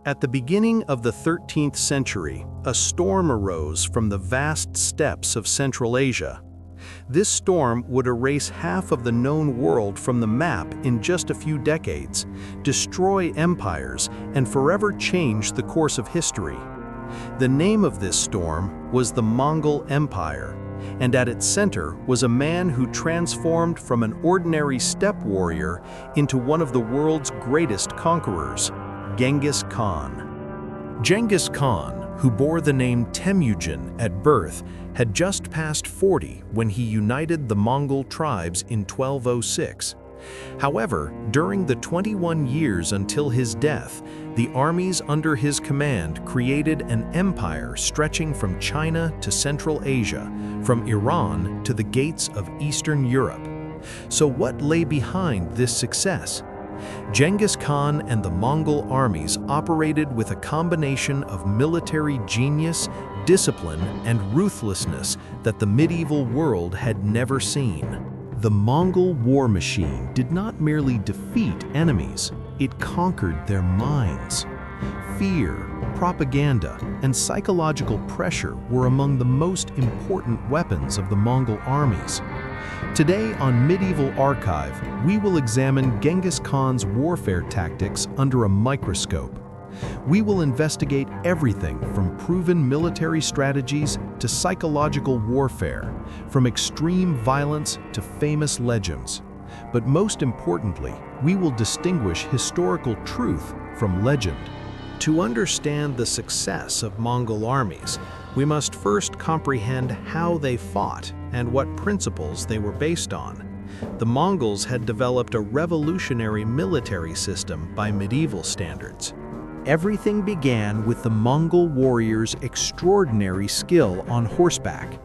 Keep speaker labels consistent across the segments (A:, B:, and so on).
A: At the beginning of the 13th century, a storm arose from the vast steppes of Central Asia. This storm would erase half of the known world from the map in just a few decades, destroy empires, and forever change the course of history. The name of this storm was the Mongol Empire, and at its center was a man who transformed from an ordinary steppe warrior into one of the world's greatest conquerors, Genghis Khan. Genghis Khan, who bore the name Temujin at birth, had just passed 40 when he united the Mongol tribes in 1206. However, during the 21 years until his death, the armies under his command created an empire stretching from China to Central Asia, from Iran to the gates of Eastern Europe. So what lay behind this success? Genghis Khan and the Mongol armies operated with a combination of military genius, discipline, and ruthlessness that the medieval world had never seen. The Mongol war machine did not merely defeat enemies, it conquered their minds. Fear, propaganda, and psychological pressure were among the most important weapons of the Mongol armies. Today on Medieval Archive, we will examine Genghis Khan's warfare tactics under a microscope. We will investigate everything from proven military strategies to psychological warfare, from extreme violence to famous legends. But most importantly, we will distinguish historical truth from legend. To understand the success of Mongol armies, we must first comprehend how they fought and what principles they were based on. The Mongols had developed a revolutionary military system by medieval standards. Everything began with the Mongol warriors' extraordinary skill on horseback.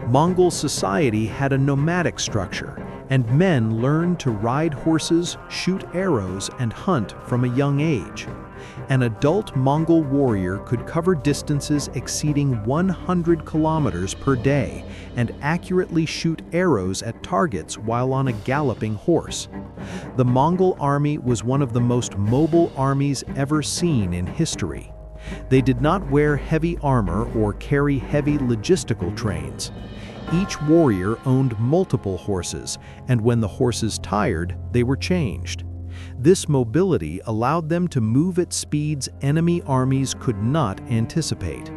A: Mongol society had a nomadic structure, and men learned to ride horses, shoot arrows, and hunt from a young age. An adult Mongol warrior could cover distances exceeding 100 kilometers per day and accurately shoot arrows at targets while on a galloping horse. The Mongol army was one of the most mobile armies ever seen in history. They did not wear heavy armor or carry heavy logistical trains. Each warrior owned multiple horses, and when the horses tired, they were changed. This mobility allowed them to move at speeds enemy armies could not anticipate.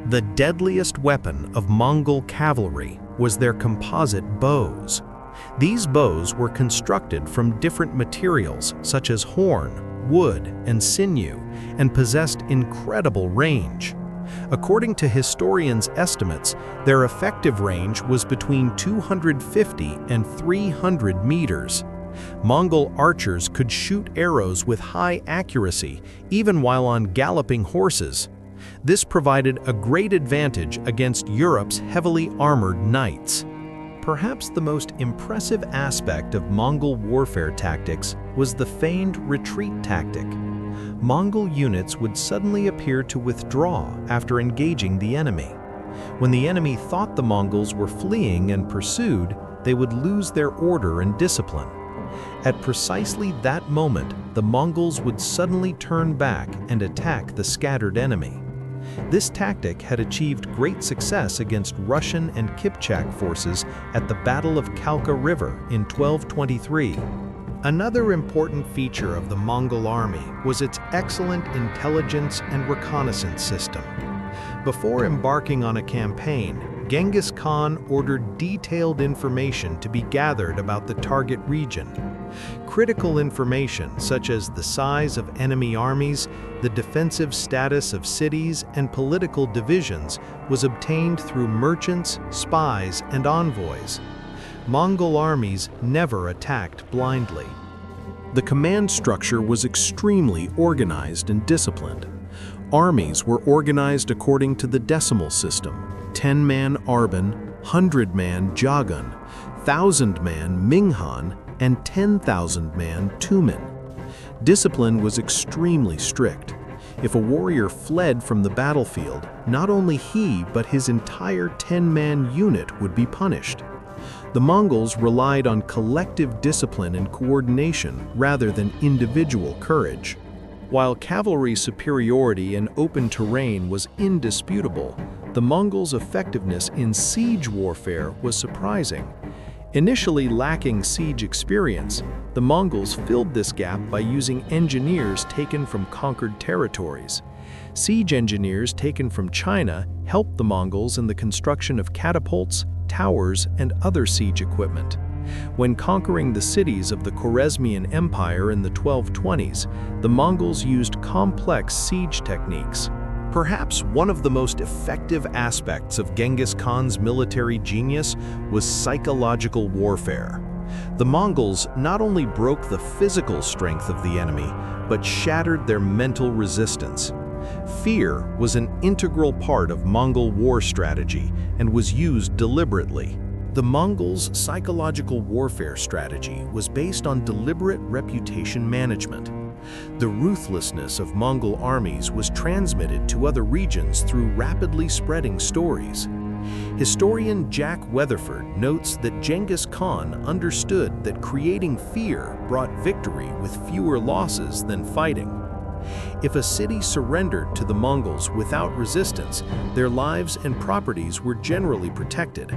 A: The deadliest weapon of Mongol cavalry was their composite bows. These bows were constructed from different materials such as horn, wood, and sinew, and possessed incredible range. According to historians' estimates, their effective range was between 250 and 300 meters. Mongol archers could shoot arrows with high accuracy, even while on galloping horses. This provided a great advantage against Europe's heavily armored knights. Perhaps the most impressive aspect of Mongol warfare tactics was the feigned retreat tactic. Mongol units would suddenly appear to withdraw after engaging the enemy. When the enemy thought the Mongols were fleeing and pursued, they would lose their order and discipline. At precisely that moment, the Mongols would suddenly turn back and attack the scattered enemy. This tactic had achieved great success against Russian and Kipchak forces at the Battle of Kalka River in 1223. Another important feature of the Mongol army was its excellent intelligence and reconnaissance system. Before embarking on a campaign, Genghis Khan ordered detailed information to be gathered about the target region. Critical information such as the size of enemy armies, the defensive status of cities, and political divisions was obtained through merchants, spies, and envoys. Mongol armies never attacked blindly. The command structure was extremely organized and disciplined. Armies were organized according to the decimal system: 10-man Arban, 100-man Jagan, 1,000-man Minghan, and 10,000-man Tumen. Discipline was extremely strict. If a warrior fled from the battlefield, not only he but his entire 10-man unit would be punished. The Mongols relied on collective discipline and coordination rather than individual courage. While cavalry superiority in open terrain was indisputable, the Mongols' effectiveness in siege warfare was surprising. Initially lacking siege experience, the Mongols filled this gap by using engineers taken from conquered territories. Siege engineers taken from China helped the Mongols in the construction of catapults, towers, and other siege equipment. When conquering the cities of the Khwarezmian Empire in the 1220s, the Mongols used complex siege techniques. Perhaps one of the most effective aspects of Genghis Khan's military genius was psychological warfare. The Mongols not only broke the physical strength of the enemy, but shattered their mental resistance. Fear was an integral part of Mongol war strategy and was used deliberately. The Mongols' psychological warfare strategy was based on deliberate reputation management. The ruthlessness of Mongol armies was transmitted to other regions through rapidly spreading stories. Historian Jack Weatherford notes that Genghis Khan understood that creating fear brought victory with fewer losses than fighting. If a city surrendered to the Mongols without resistance, their lives and properties were generally protected.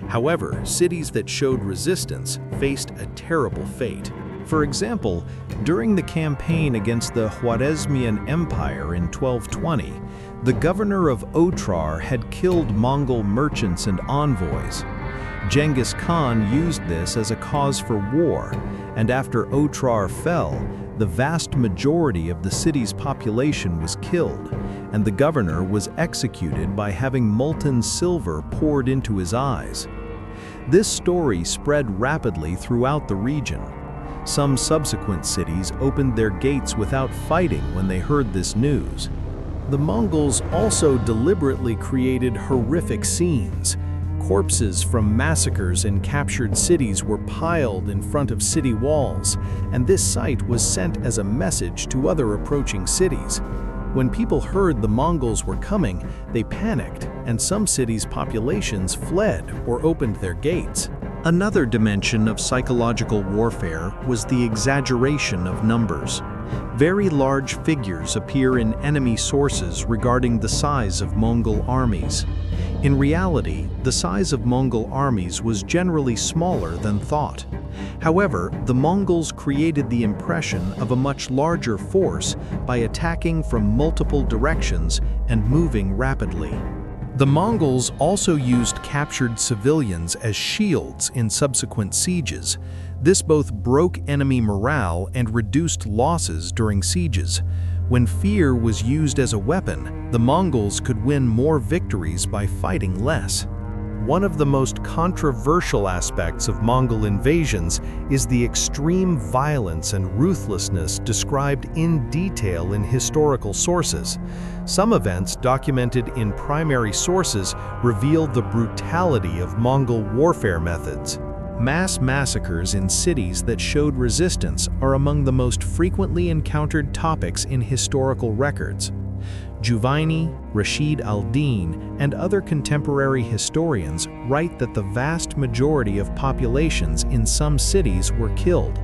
A: However, cities that showed resistance faced a terrible fate. For example, during the campaign against the Khwarezmian Empire in 1220, the governor of Otrar had killed Mongol merchants and envoys. Genghis Khan used this as a cause for war, and after Otrar fell, the vast majority of the city's population was killed, and the governor was executed by having molten silver poured into his eyes. This story spread rapidly throughout the region. Some subsequent cities opened their gates without fighting when they heard this news. The Mongols also deliberately created horrific scenes. Corpses from massacres in captured cities were piled in front of city walls, and this sight was sent as a message to other approaching cities. When people heard the Mongols were coming, they panicked, and some cities' populations fled or opened their gates. Another dimension of psychological warfare was the exaggeration of numbers. Very large figures appear in enemy sources regarding the size of Mongol armies. In reality, the size of Mongol armies was generally smaller than thought. However, the Mongols created the impression of a much larger force by attacking from multiple directions and moving rapidly. The Mongols also used captured civilians as shields in subsequent sieges. This both broke enemy morale and reduced losses during sieges. When fear was used as a weapon, the Mongols could win more victories by fighting less. One of the most controversial aspects of Mongol invasions is the extreme violence and ruthlessness described in detail in historical sources. Some events documented in primary sources reveal the brutality of Mongol warfare methods. Mass massacres in cities that showed resistance are among the most frequently encountered topics in historical records. Juvaini, Rashid al-Din, and other contemporary historians write that the vast majority of populations in some cities were killed.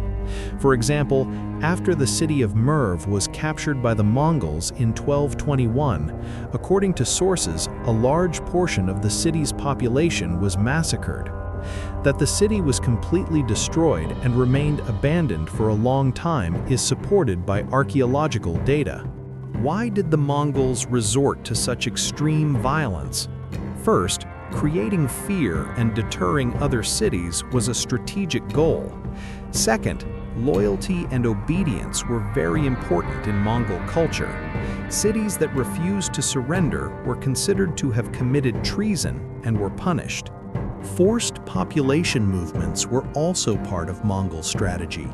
A: For example, after the city of Merv was captured by the Mongols in 1221, according to sources, a large portion of the city's population was massacred. That the city was completely destroyed and remained abandoned for a long time is supported by archaeological data. Why did the Mongols resort to such extreme violence? First, creating fear and deterring other cities was a strategic goal. Second, loyalty and obedience were very important in Mongol culture. Cities that refused to surrender were considered to have committed treason and were punished. Forced population movements were also part of Mongol strategy.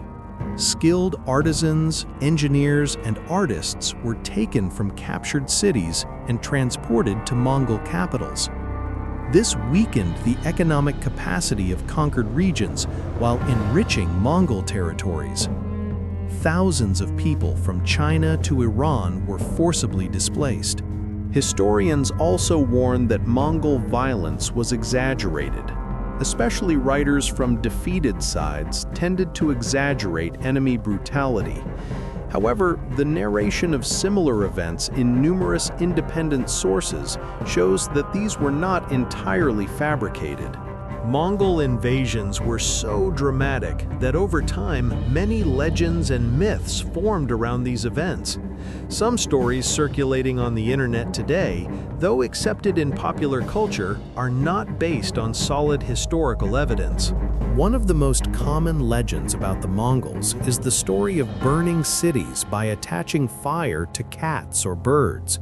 A: Skilled artisans, engineers, and artists were taken from captured cities and transported to Mongol capitals. This weakened the economic capacity of conquered regions while enriching Mongol territories. Thousands of people from China to Iran were forcibly displaced. Historians also warn that Mongol violence was exaggerated. Especially writers from defeated sides tended to exaggerate enemy brutality. However, the narration of similar events in numerous independent sources shows that these were not entirely fabricated. Mongol invasions were so dramatic that over time, many legends and myths formed around these events. Some stories circulating on the internet today, though accepted in popular culture, are not based on solid historical evidence. One of the most common legends about the Mongols is the story of burning cities by attaching fire to cats or birds.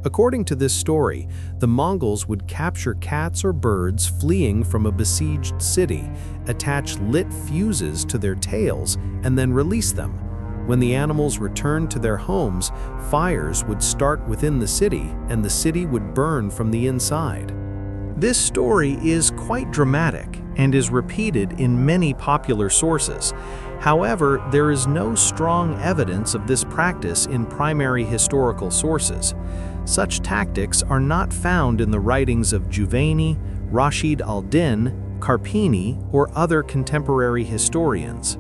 A: According to this story, the Mongols would capture cats or birds fleeing from a besieged city, attach lit fuses to their tails, and then release them. When the animals returned to their homes, fires would start within the city, and the city would burn from the inside. This story is quite dramatic and is repeated in many popular sources. However, there is no strong evidence of this practice in primary historical sources. Such tactics are not found in the writings of Juvaini, Rashid al-Din, Karpini, or other contemporary historians.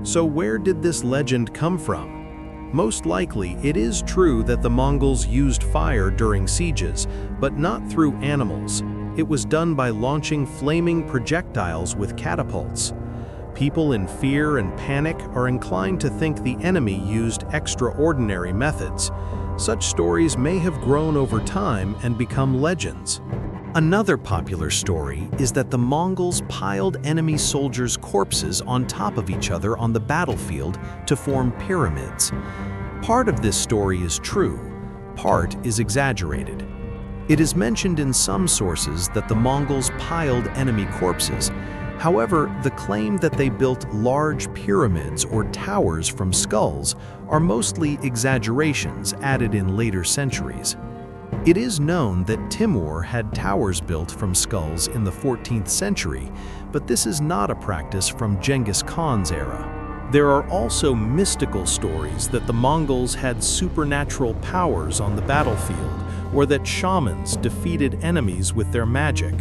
A: So where did this legend come from? Most likely, it is true that the Mongols used fire during sieges, but not through animals. It was done by launching flaming projectiles with catapults. People in fear and panic are inclined to think the enemy used extraordinary methods. Such stories may have grown over time and become legends. Another popular story is that the Mongols piled enemy soldiers' corpses on top of each other on the battlefield to form pyramids. Part of this story is true, part is exaggerated. It is mentioned in some sources that the Mongols piled enemy corpses. However, the claim that they built large pyramids or towers from skulls are mostly exaggerations added in later centuries. It is known that Timur had towers built from skulls in the 14th century, but this is not a practice from Genghis Khan's era. There are also mystical stories that the Mongols had supernatural powers on the battlefield, or that shamans defeated enemies with their magic.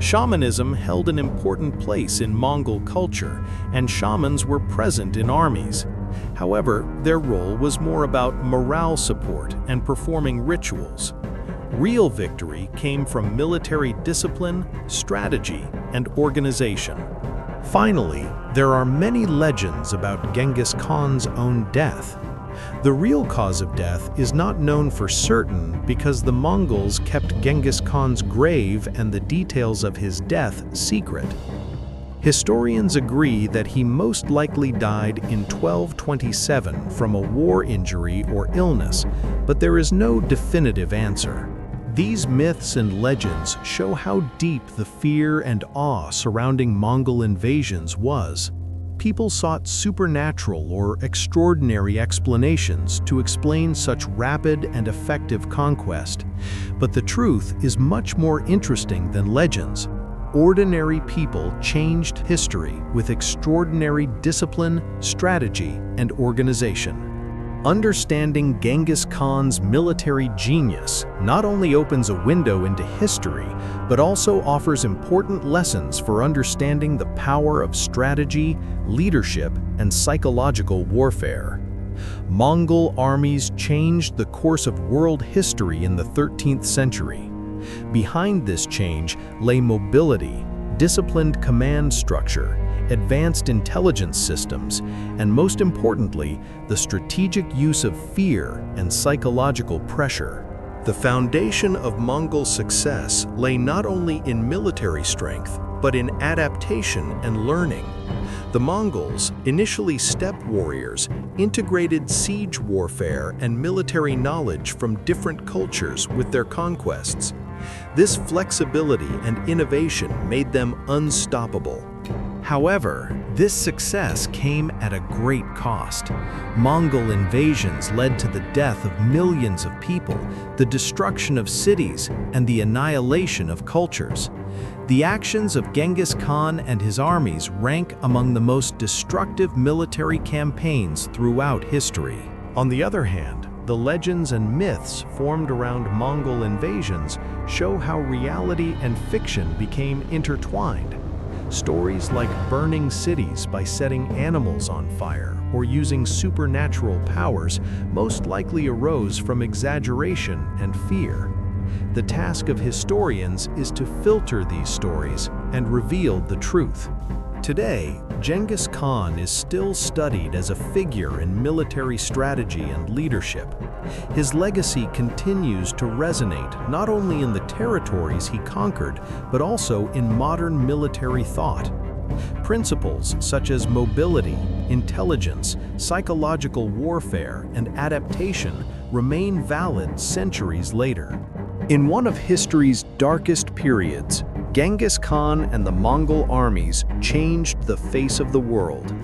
A: Shamanism held an important place in Mongol culture, and shamans were present in armies. However, their role was more about morale support and performing rituals. Real victory came from military discipline, strategy, and organization. Finally, there are many legends about Genghis Khan's own death. The real cause of death is not known for certain because the Mongols kept Genghis Khan's grave and the details of his death secret. Historians agree that he most likely died in 1227 from a war injury or illness, but there is no definitive answer. These myths and legends show how deep the fear and awe surrounding Mongol invasions was. People sought supernatural or extraordinary explanations to explain such rapid and effective conquest. But the truth is much more interesting than legends. Ordinary people changed history with extraordinary discipline, strategy, and organization. Understanding Genghis Khan's military genius not only opens a window into history, but also offers important lessons for understanding the power of strategy, leadership, and psychological warfare. Mongol armies changed the course of world history in the 13th century. Behind this change lay mobility, disciplined command structure, advanced intelligence systems, and most importantly, the strategic use of fear and psychological pressure. The foundation of Mongol success lay not only in military strength, but in adaptation and learning. The Mongols, initially steppe warriors, integrated siege warfare and military knowledge from different cultures with their conquests. This flexibility and innovation made them unstoppable. However, this success came at a great cost. Mongol invasions led to the death of millions of people, the destruction of cities, and the annihilation of cultures. The actions of Genghis Khan and his armies rank among the most destructive military campaigns throughout history. On the other hand, the legends and myths formed around Mongol invasions show how reality and fiction became intertwined. Stories like burning cities by setting animals on fire or using supernatural powers most likely arose from exaggeration and fear. The task of historians is to filter these stories and reveal the truth. Today, Genghis Khan is still studied as a figure in military strategy and leadership. His legacy continues to resonate not only in the territories he conquered, but also in modern military thought. Principles such as mobility, intelligence, psychological warfare, and adaptation remain valid centuries later. In one of history's darkest periods, Genghis Khan and the Mongol armies changed the face of the world.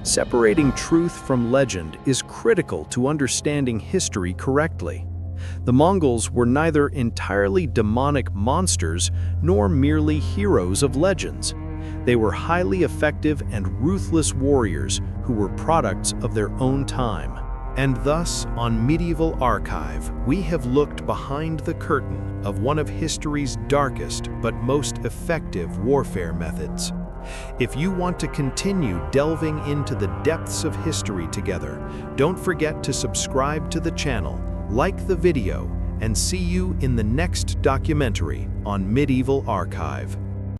A: Separating truth from legend is critical to understanding history correctly. The Mongols were neither entirely demonic monsters nor merely heroes of legends. They were highly effective and ruthless warriors who were products of their own time. And thus, on Medieval Archive, we have looked behind the curtain of one of history's darkest but most effective warfare methods. If you want to continue delving into the depths of history together, don't forget to subscribe to the channel, like the video, and see you in the next documentary on Medieval Archive.